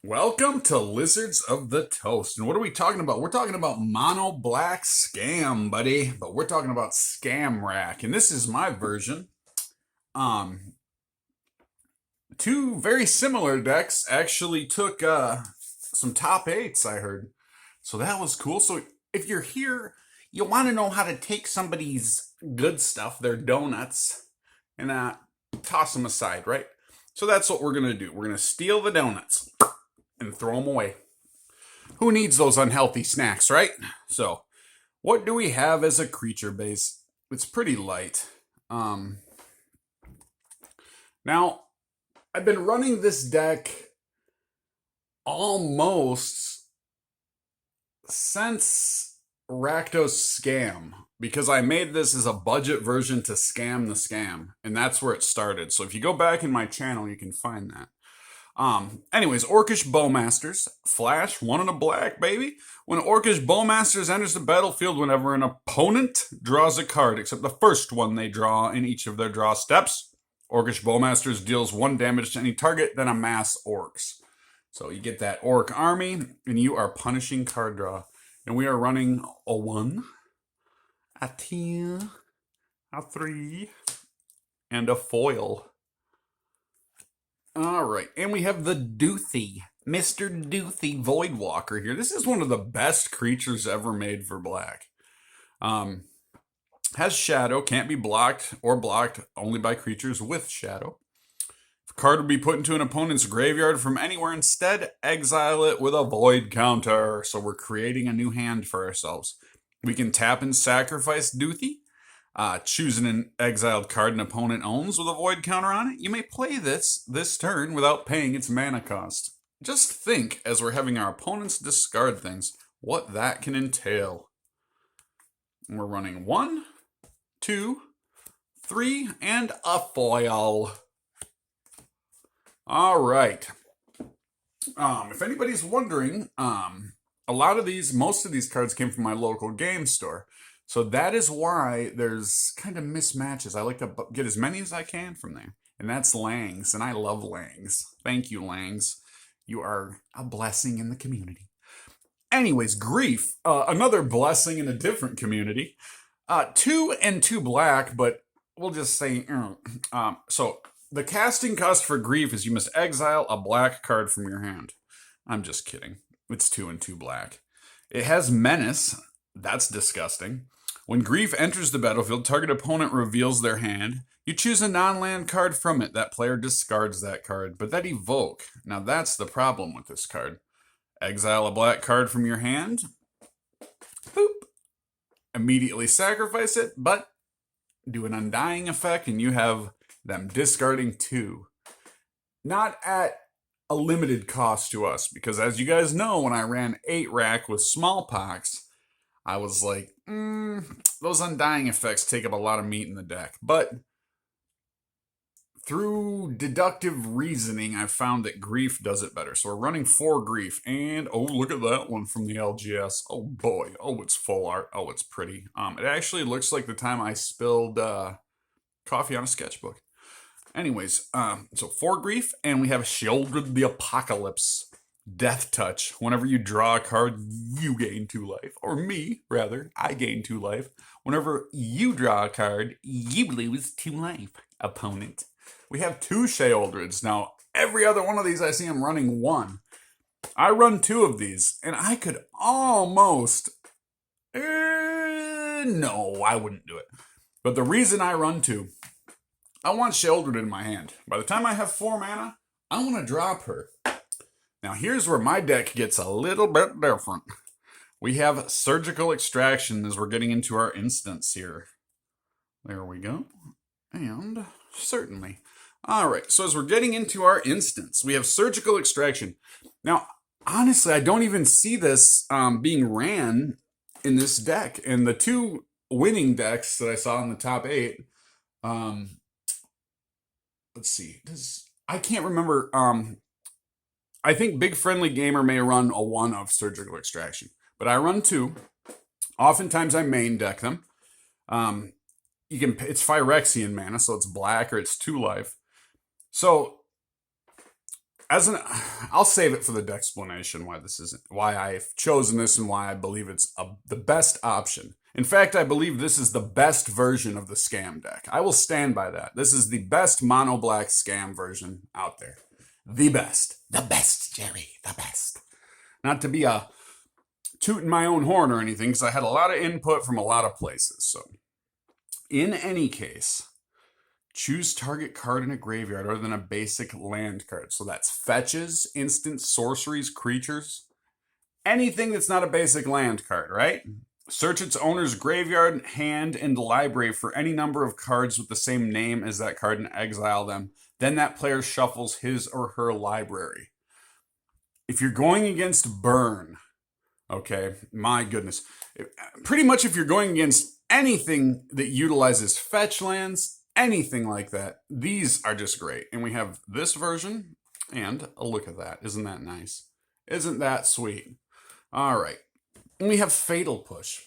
Welcome to Lizards of the Toast. And what are we talking about? We're talking about mono black scam, buddy. But we're talking about scam rack. And this is my version. Um, Two very similar decks actually took some top eights, I heard. So that was cool. So if you're here, you want to know how to take somebody's good stuff, their donuts, and toss them aside, right? So that's what we're going to do. We're going to steal the donuts and throw them away. Who needs those unhealthy snacks, right? So, what do we have as a creature base? It's pretty light. Now, I've been running this deck almost since Rakdos Scam because I made this as a budget version to scam the scam, and that's where it started. So if you go back in my channel, you can find that. Anyways, Orcish Bowmasters. Flash, 1 and a black, baby. When Orcish Bowmasters enters the battlefield, whenever an opponent draws a card, except the first one they draw in each of their draw steps, Orcish Bowmasters deals 1 damage to any target, then amass orcs. So you get that orc army, and you are punishing card draw. And we are running a 1, a 2, a 3, and a foil. All right, and we have the Doothy, Mr. Doothy Voidwalker here. This is one of the best creatures ever made for black. Has shadow, can't be blocked or blocked only by creatures with shadow. If a card would be put into an opponent's graveyard from anywhere, instead exile it with a void counter. So we're creating a new hand for ourselves. We can tap and sacrifice Doothy. Choosing an exiled card an opponent owns with a void counter on it. You may play this turn without paying its mana cost. Just think, as we're having our opponents discard things, what that can entail. And we're running 1, 2, 3, and a foil. All right. If anybody's wondering, most of these cards came from my local game store. So that is why there's kind of mismatches. I like to get as many as I can from there. And that's Langs, and I love Langs. Thank you, Langs. You are a blessing in the community. Anyways, Grief, another blessing in a different community. 2 and 2 black, but we'll just say, so the casting cost for Grief is you must exile a black card from your hand. I'm just kidding. It's 2 and 2 black. It has Menace. That's disgusting. When Grief enters the battlefield, target opponent reveals their hand. You choose a non-land card from it. That player discards that card, but that evoke. Now that's the problem with this card. Exile a black card from your hand. Boop. Immediately sacrifice it, but do an undying effect and you have them discarding 2. Not at a limited cost to us, because as you guys know, when I ran 8 rack with Smallpox, I was like, those undying effects take up a lot of meat in the deck. But through deductive reasoning, I've found that Grief does it better. So we're running 4 Grief. And, oh, look at that one from the LGS. Oh, boy. Oh, it's full art. Oh, it's pretty. It actually looks like the time I spilled coffee on a sketchbook. Anyways, so 4 Grief, and we have Shielded the Apocalypse. Death Touch. Whenever you draw a card, you gain 2 life. Or me, rather. I gain 2 life. Whenever you draw a card, you lose 2 life, opponent. We have 2 Sheoldreds. Now, every other one of these I see I'm running 1. I run 2 of these, and I could almost... no, I wouldn't do it. But the reason I run 2, I want Sheoldred in my hand. By the time I have 4 mana, I want to drop her. Now, here's where my deck gets a little bit different. We have Surgical Extraction as we're getting into our instance here. There we go. And certainly. All right, so as we're getting into our instance, we have Surgical Extraction. Now, honestly, I don't even see this being ran in this deck. And the 2 winning decks that I saw in the top 8, let's see. I can't remember... I think Big Friendly Gamer may run a 1 of Surgical Extraction, but I run 2. Oftentimes I main deck them. It's Phyrexian mana, so it's black or it's 2 life. So I'll save it for the explanation why this isn't, why I've chosen this and why I believe it's the best option. In fact, I believe this is the best version of the scam deck. I will stand by that. This is the best mono black scam version out there. The best. The best, Jerry. The best. Not to be a tooting my own horn or anything, because I had a lot of input from a lot of places. So, in any case, choose target card in a graveyard other than a basic land card. So that's fetches, instants, sorceries, creatures. Anything that's not a basic land card, right? Search its owner's graveyard, hand, and library for any number of cards with the same name as that card and exile them. Then that player shuffles his or her library. If you're going against burn, okay, my goodness. Pretty much if you're going against anything that utilizes fetch lands, anything like that, these are just great. And we have this version, and a look at that. Isn't that nice? Isn't that sweet? All right. And we have Fatal Push.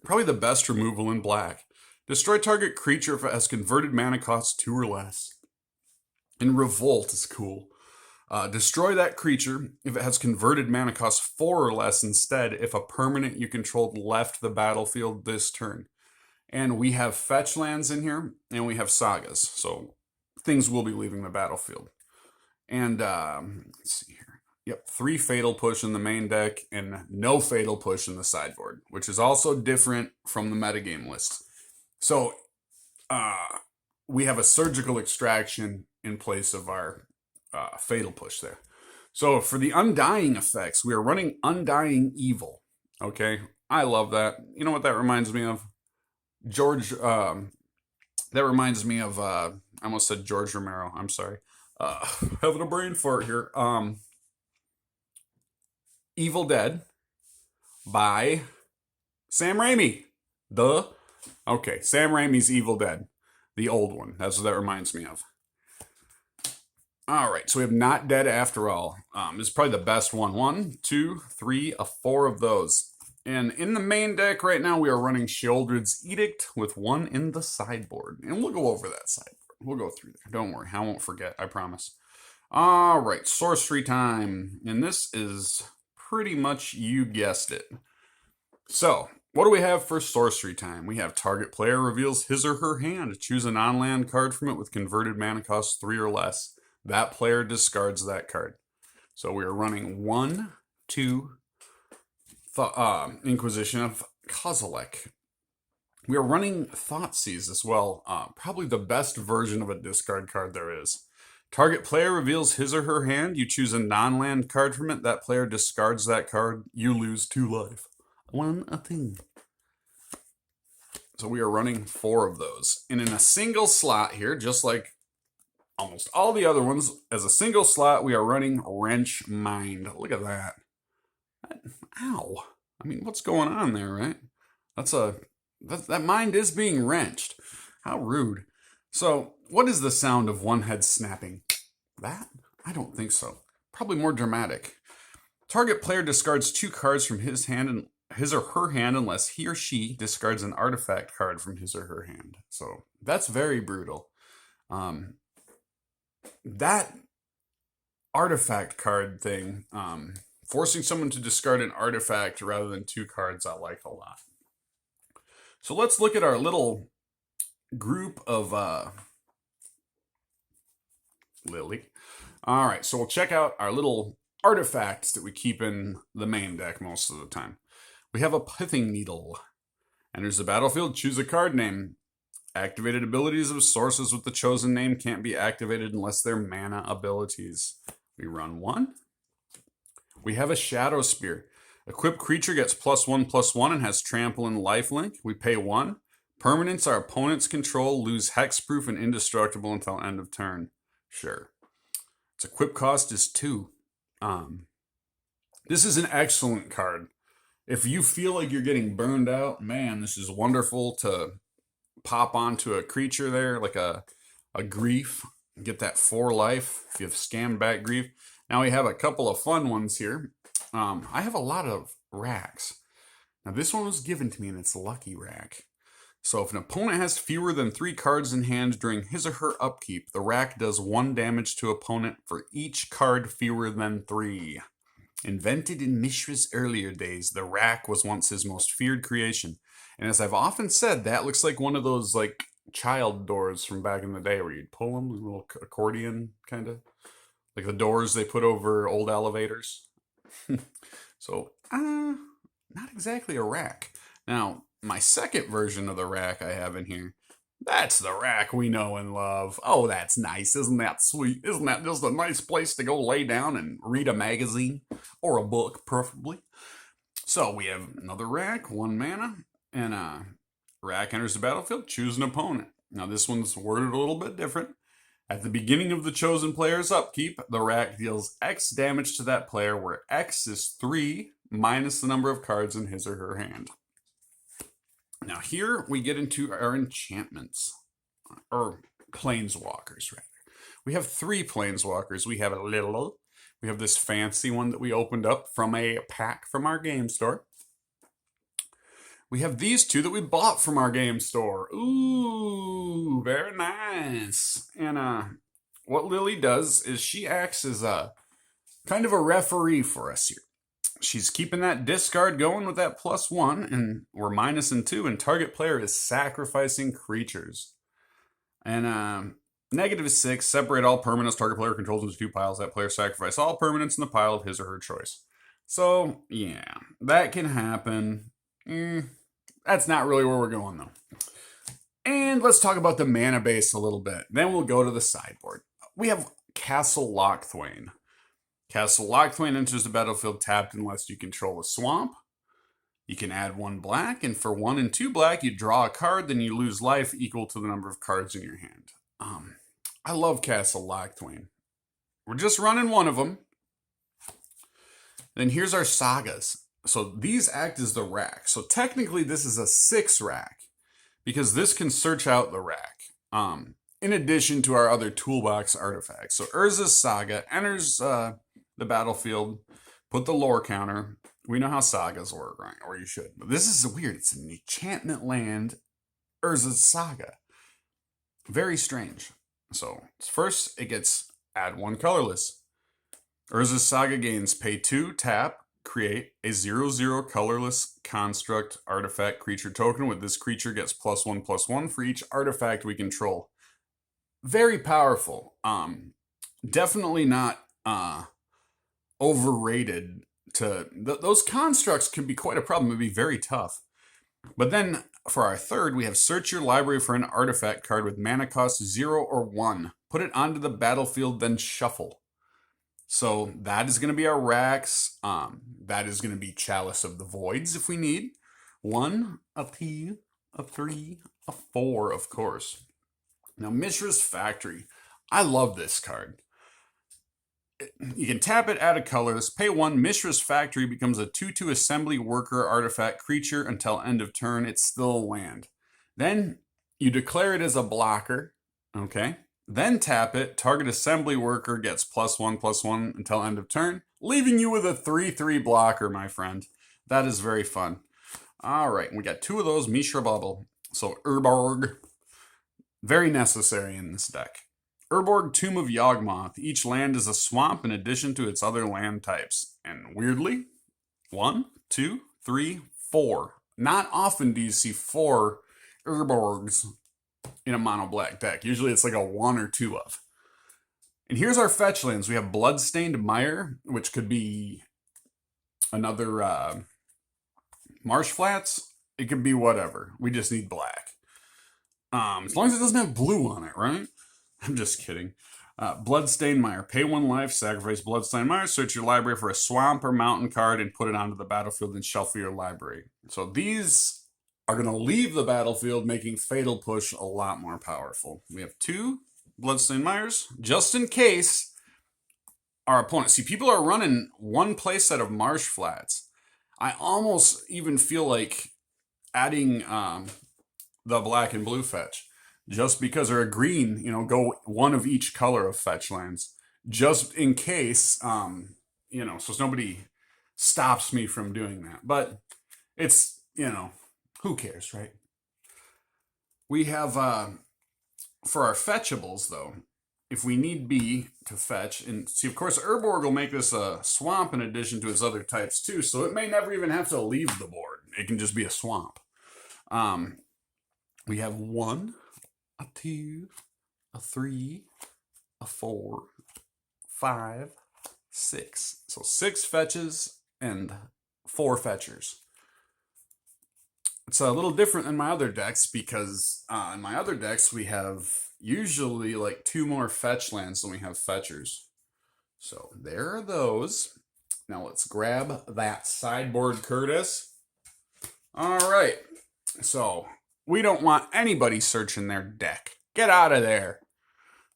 Probably the best removal in black. Destroy target creature if it has converted mana cost 2 or less. And Revolt is cool. Destroy that creature if it has converted mana cost 4 or less instead if a permanent you controlled left the battlefield this turn. And we have fetch lands in here, and we have sagas. So things will be leaving the battlefield. And let's see here. Yep, 3 Fatal Push in the main deck and no Fatal Push in the sideboard, which is also different from the metagame list. So we have a Surgical Extraction in place of our Fatal Push there. So for the Undying effects, we are running Undying Evil. Okay, I love that. You know what that reminds me of? That reminds me of, I almost said George Romero. I'm sorry. Having a brain fart here. Evil Dead by Sam Raimi. Okay, Sam Raimi's Evil Dead. The old one. That's what that reminds me of. All right, so we have Not Dead After All. This is probably the best one. 1, 2, 3, 4 of those. And in the main deck right now, we are running Sheoldred's Edict with 1 in the sideboard. And we'll go over that sideboard. We'll go through there. Don't worry, I won't forget, I promise. All right, Sorcery time. And this is pretty much, you guessed it. So, what do we have for Sorcery time? We have target player reveals his or her hand. Choose a non-land card from it with converted mana cost 3 or less. That player discards that card. So we are running 1, 2, Inquisition of Kozilek. We are running Thoughtseize as well. Probably the best version of a discard card there is. Target player reveals his or her hand. You choose a non-land card from it. That player discards that card. You lose 2 life. 1 a thing. So we are running 4 of those. And in a single slot here, just like almost all the other ones, as a single slot, we are running Wrench Mind. Look at that. Ow. I mean, what's going on there, right? That mind is being wrenched. How rude. So, what is the sound of one head snapping? That? I don't think so. Probably more dramatic. Target player discards 2 cards from his or her hand unless he or she discards an artifact card from his or her hand. So, that's very brutal. That artifact card thing, forcing someone to discard an artifact rather than 2 cards, I like a lot. So let's look at our little group of Lily. All right, so we'll check out our little artifacts that we keep in the main deck most of the time. We have a Pithing Needle. Enters the battlefield, choose a card name. Activated abilities of sources with the chosen name can't be activated unless they're mana abilities. We run 1. We have a Shadow Spear. Equipped creature gets +1/+1 and has trample and lifelink. We pay 1. Permanents our opponents control lose hexproof and indestructible until end of turn. Sure. Its equip cost is 2. This is an excellent card. If you feel like you're getting burned out, man, this is wonderful to pop onto a creature there, like a grief. Get that 4 life if you have scammed back grief. Now we have a couple of fun ones here. I have a lot of racks. Now this one was given to me and it's Lucky Rack. So if an opponent has fewer than 3 cards in hand during his or her upkeep, the rack does 1 damage to opponent for each card fewer than 3. Invented in Mishra's earlier days, the rack was once his most feared creation. And as I've often said, that looks like one of those like child doors from back in the day where you'd pull them, a little accordion kind of. Like the doors they put over old elevators. So, not exactly a rack. Now, my second version of the rack I have in here, that's the rack we know and love. Oh, that's nice. Isn't that sweet? Isn't that just a nice place to go lay down and read a magazine? Or a book, preferably. So, we have another rack, 1 mana, and rack enters the battlefield, choose an opponent. Now, this one's worded a little bit different. At the beginning of the chosen player's upkeep, the rack deals X damage to that player, where X is 3 minus the number of cards in his or her hand. Now here we get into our enchantments, or planeswalkers rather. We have 3 planeswalkers. We have a little, we have this fancy one that we opened up from a pack from our game store. We have these 2 that we bought from our game store. Ooh, very nice. And what Lily does is she acts as a kind of a referee for us here. She's keeping that discard going with that +1, and we're -2, and target player is sacrificing creatures. And -6, separate all permanents target player controls into 2 piles. That player sacrifice all permanents in the pile of his or her choice. So, yeah, that can happen. That's not really where we're going, though. And let's talk about the mana base a little bit. Then we'll go to the sideboard. We have Castle Lochthwain. Castle Lochthwain enters the battlefield tapped unless you control a swamp. You can add 1 black, and for 1 and 2 black, you draw a card, then you lose life equal to the number of cards in your hand. I love Castle Lochthwain. We're just running one of them. Then here's our sagas. So these act as the rack. So technically this is a 6 rack, because this can search out the rack. In addition to our other toolbox artifacts. So Urza's Saga enters the battlefield, put the lore counter. We know how sagas work, right? Or you should. But this is weird. It's an enchantment land, Urza's Saga. Very strange. So first it gets add 1 colorless. Urza's Saga gains pay 2, tap, create a 0/0 colorless construct artifact creature token. With this creature gets +1/+1 for each artifact we control. Very powerful. Definitely not overrated. Those constructs can be quite a problem. It'd be very tough. But then for our third, we have search your library for an artifact card with mana cost 0 or 1. Put it onto the battlefield, then shuffle. So that is going to be our racks. That is going to be Chalice of the Voids if we need. 1, a 2, a 3, a 4, of course. Now, Mishra's Factory. I love this card. You can tap it, add a colorless, pay 1. Mishra's Factory becomes a 2/2 assembly worker artifact creature until end of turn. It's still a land. Then you declare it as a blocker. Okay. Then tap it, target assembly worker gets +1/+1 until end of turn, leaving you with a 3/3 blocker, my friend. That is very fun. All right, we got 2 of those, Mishra Bubble. So Urborg, very necessary in this deck. Urborg, Tomb of Yawgmoth. Each land is a swamp in addition to its other land types. And weirdly, 1, 2, 3, 4. Not often do you see 4 Urborgs in a mono black deck. Usually it's like a 1 or 2 of. And here's our fetch lands. We have Bloodstained Mire, which could be another Marsh Flats. It could be whatever. We just need black. As long as it doesn't have blue on it, right? I'm just kidding. Bloodstained Mire. Pay 1 life, sacrifice Bloodstained Mire, search your library for a swamp or mountain card, and put it onto the battlefield and shuffle your library. So these are going to leave the battlefield, making Fatal Push a lot more powerful. We have 2 Bloodstained Mires, just in case our opponent... See, people are running 1 playset of Marsh Flats. I almost even feel like adding the black and blue fetch. Just because, or a green, go 1 of each color of fetch lands. Just in case, so nobody stops me from doing that. But it's, who cares, right? We have, for our fetchables, though, if we need be to fetch, and see, of course, Urborg will make this a swamp in addition to his other types, too, so it may never even have to leave the board. It can just be a swamp. We have 1, a 2, a 3, a 4, 5, 6. So 6 fetches and 4 fetchers. It's a little different than my other decks because in my other decks we have usually like 2 more fetch lands than we have fetchers. So there are those. Now let's grab that sideboard, Curtis. All right. So we don't want anybody searching their deck. Get out of there.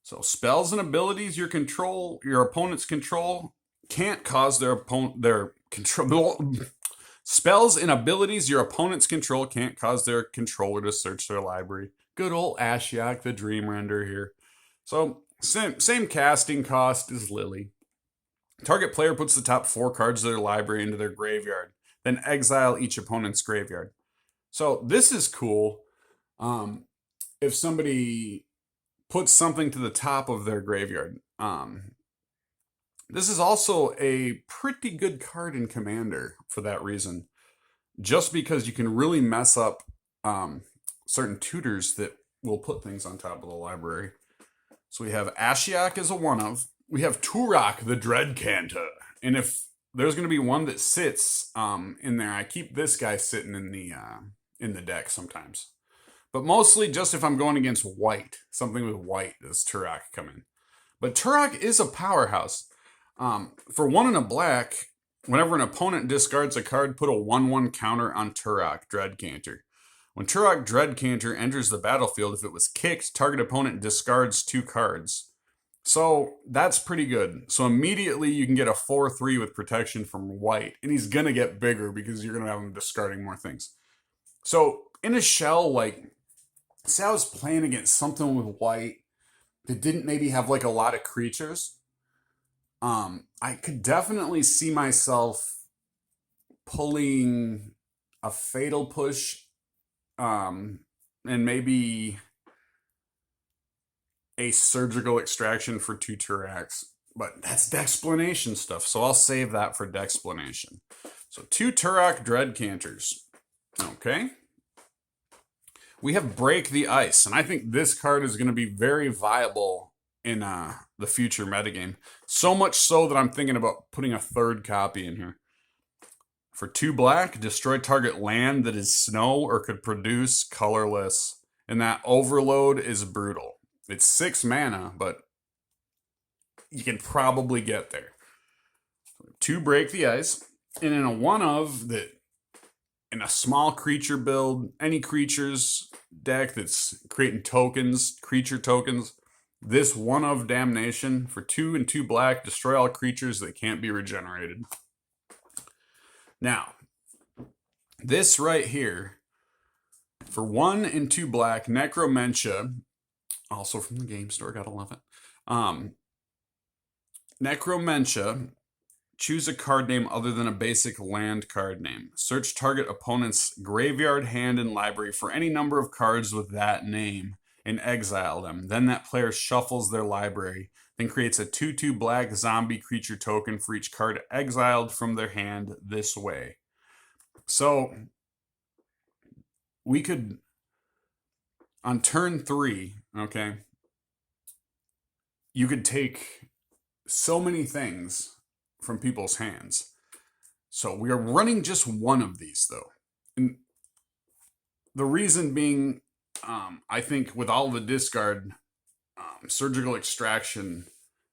So spells and abilities your opponents control can't cause their control. Spells and abilities your opponents control can't cause their controller to search their library. Good old Ashiok, the Dream Render here. So same casting cost as Lily. Target player puts the top 4 cards of their library into their graveyard, then exile each opponent's graveyard. So this is cool. If somebody puts something to the top of their graveyard. This is also a pretty good card in Commander for that reason. Just because you can really mess up certain tutors that will put things on top of the library. So we have Ashiok as a 1-of. We have Turok the Dreadcanter. And if there's going to be one that sits in there, I keep this guy sitting in the deck sometimes. But mostly just if I'm going against white. Something with white, does Turok come in. But Turok is a powerhouse. For 1 and a black, whenever an opponent discards a card, put a 1/1 counter on Turok Dreadcanter. When Turok Dreadcanter enters the battlefield, if it was kicked, target opponent discards 2 cards. So that's pretty good. So immediately you can get a 4/3 with protection from white. And he's going to get bigger because you're going to have him discarding more things. So in a shell, like, say I was playing against something with white that didn't maybe have like a lot of creatures. I could definitely see myself pulling a Fatal Push, and maybe a Surgical Extraction for 2 Turaks. But that's Dexplanation stuff, so I'll save that for Dexplanation. So 2 Turok Dreadcanters. Okay. We have Break the Ice, and I think this card is going to be very viable in the future metagame. So much so that I'm thinking about putting a 3rd copy in here. For 2 black, destroy target land that is snow or could produce colorless. And that overload is brutal. It's 6 mana, but you can probably get there. 2 Break the Ice. And in a 1-of that, in a small creature build, any creatures deck that's creating tokens, creature tokens, this 1-of Damnation for 2 and 2 black, destroy all creatures that can't be regenerated. Now, this right here, for 1 and 2 black, Necromentia, also from the game store, gotta love it. Necromentia, choose a card name other than a basic land card name. Search target opponent's graveyard, hand, and library for any number of cards with that name and exile them. Then that player shuffles their library, then creates a 2/2 black zombie creature token for each card exiled from their hand this way. So we could, on turn 3, okay, you could take so many things from people's hands. So we are running just 1 of these, though. And the reason being, I think with all the discard, Surgical Extraction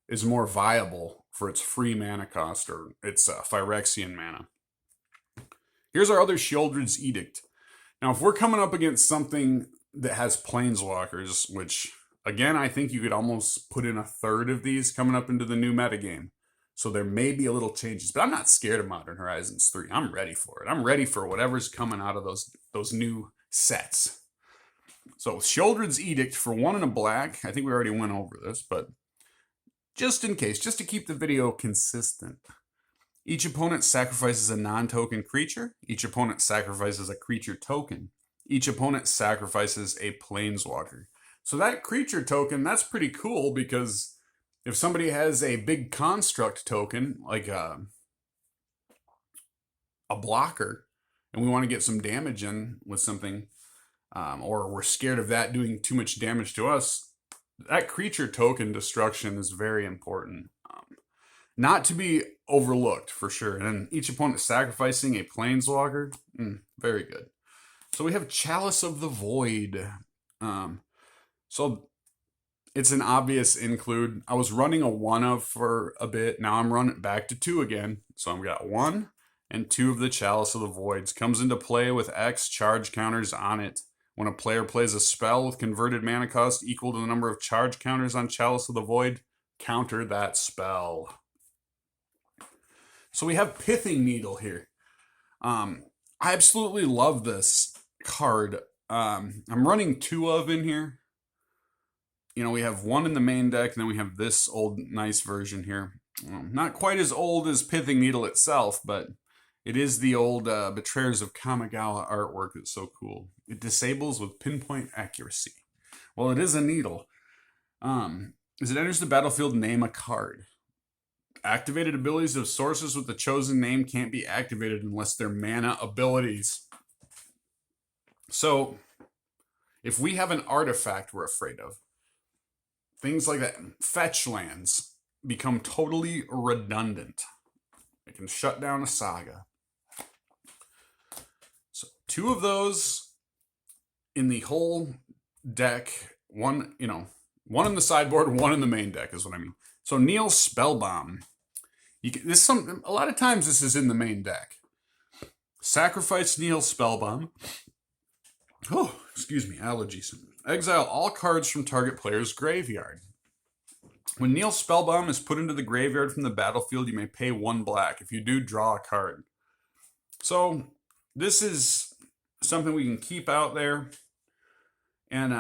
is more viable for its free mana cost, or its Phyrexian mana. Here's our other Sheoldred's Edict. Now, if we're coming up against something that has Planeswalkers, which, again, I think you could almost put in a 1/3 of these coming up into the new metagame. So there may be a little changes, but I'm not scared of Modern Horizons 3. I'm ready for it. I'm ready for whatever's coming out of those new sets. So Sheoldred's Edict for 1 and a black. I think we already went over this, but just in case, just to keep the video consistent. Each opponent sacrifices a non-token creature. Each opponent sacrifices a creature token. Each opponent sacrifices a planeswalker. So that creature token, that's pretty cool, because if somebody has a big construct token, like a blocker, and we want to get some damage in with something, or we're scared of that doing too much damage to us, that creature token destruction is very important. Not to be overlooked, for sure. And then each opponent sacrificing a planeswalker, very good. So we have Chalice of the Void. So it's an obvious include. I was running a 1 of for a bit. Now I'm running back to 2 again. So I've got 1 and 2 of the Chalice of the Voids. Comes into play with X charge counters on it. When a player plays a spell with converted mana cost equal to the number of charge counters on Chalice of the Void, counter that spell. So we have Pithing Needle here. I absolutely love this card. I'm running 2 of in here. You know, we have 1 in the main deck, and then we have this old nice version here. Not quite as old as Pithing Needle itself, but it is the old Betrayers of Kamigawa artwork that's so cool. It disables with pinpoint accuracy. Well, it is a needle. As it enters the battlefield, name a card. Activated abilities of sources with the chosen name can't be activated unless they're mana abilities. So, if we have an artifact we're afraid of, things like that, fetch lands become totally redundant. It can shut down a saga. So 2 of those in the whole deck. One in the sideboard, 1 in the main deck is what I mean. So Neil Spellbomb. A lot of times this is in the main deck. Sacrifice Neil Spellbomb. Oh, excuse me, allergies. Exile all cards from target player's graveyard. When Neil Spellbomb is put into the graveyard from the battlefield, you may pay 1 black. If you do, draw a card. So this is something we can keep out there, and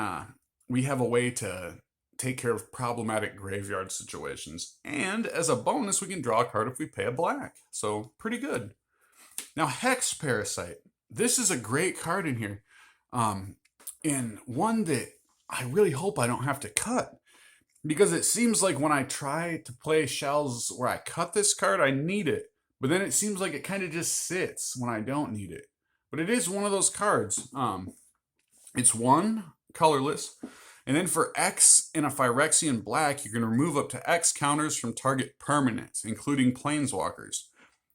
we have a way to take care of problematic graveyard situations. And as a bonus, we can draw a card if we pay a black. So pretty good. Now, Hex Parasite. This is a great card in here. And one that I really hope I don't have to cut. Because it seems like when I try to play shells where I cut this card, I need it. But then it seems like it kind of just sits when I don't need it. But it is one of those cards. It's 1 colorless. And then for X in a Phyrexian black, you can remove up to X counters from target permanents, including planeswalkers.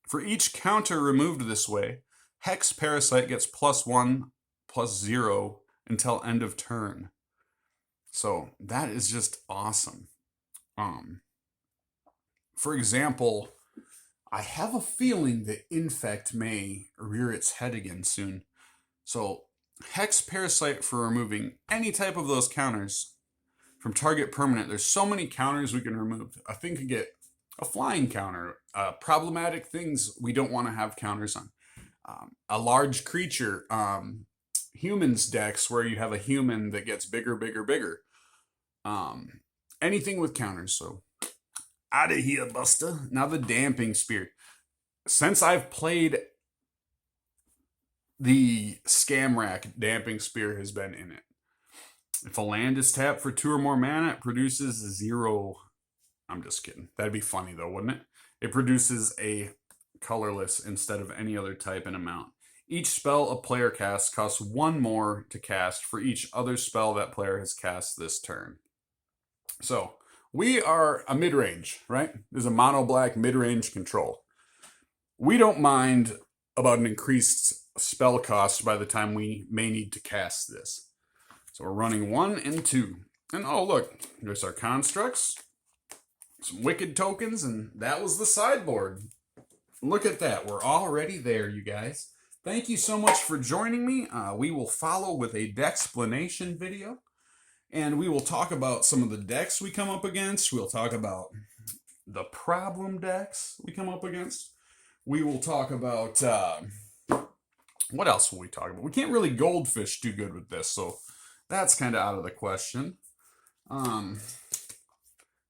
For each counter removed this way, Hex Parasite gets +1/+0 until end of turn. So that is just awesome. For example, I have a feeling that Infect may rear its head again soon. So Hex Parasite for removing any type of those counters from target permanent. There's so many counters we can remove. I think we get a flying counter, problematic things we don't want to have counters on. A large creature, humans decks where you have a human that gets bigger, bigger, bigger. Anything with counters. So out of here, Buster. Now the Damping Spear. Since I've played, the Scam Rack, Damping Spear has been in it. If a land is tapped for 2 or more mana, it produces 0. I'm just kidding. That'd be funny though, wouldn't it? It produces a colorless instead of any other type and amount. Each spell a player casts costs 1 more to cast for each other spell that player has cast this turn. So we are a mid-range, right? There's a mono black mid-range control. We don't mind about an increased spell cost by the time we may need to cast this. So we're running 1 and 2. And oh look, there's our constructs, some wicked tokens, and that was the sideboard. Look at that, we're already there, you guys. Thank you so much for joining me. We will follow with a Dexplanation video, and we will talk about some of the decks we come up against. We'll talk about the problem decks we come up against. We will talk about, what else will we talk about? We can't really goldfish too good with this, so that's kind of out of the question.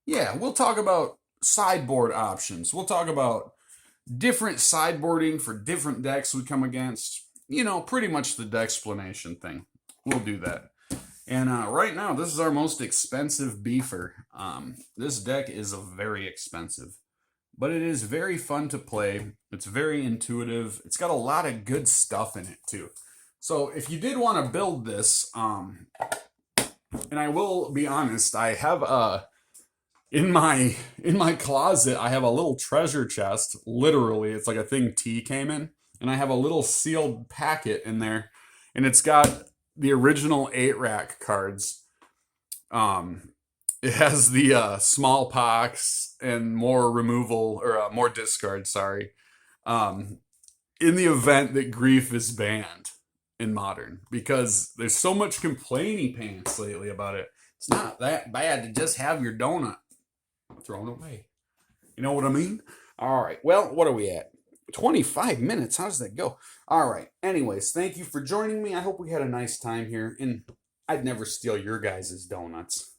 Yeah, we'll talk about sideboard options. We'll talk about different sideboarding for different decks we come against. pretty much the explanation thing. We'll do that. And right now, this is our most expensive beefer. This deck is very expensive, but it is very fun to play. It's very intuitive. It's got a lot of good stuff in it too. So if you did want to build this, and I will be honest, I have in my closet, I have a little treasure chest. Literally, it's like a thing T came in, and I have a little sealed packet in there, and it's got the original 8-rack cards. It has the smallpox and more removal, or more discard. Sorry, in the event that grief is banned in Modern, because there's so much complaining pants lately about it. It's not that bad to just have your donut thrown away. You know what I mean? All right. Well, what are we at? 25 minutes. How does that go? All right. Anyways, thank you for joining me. I hope we had a nice time here. And I'd never steal your guys' donuts.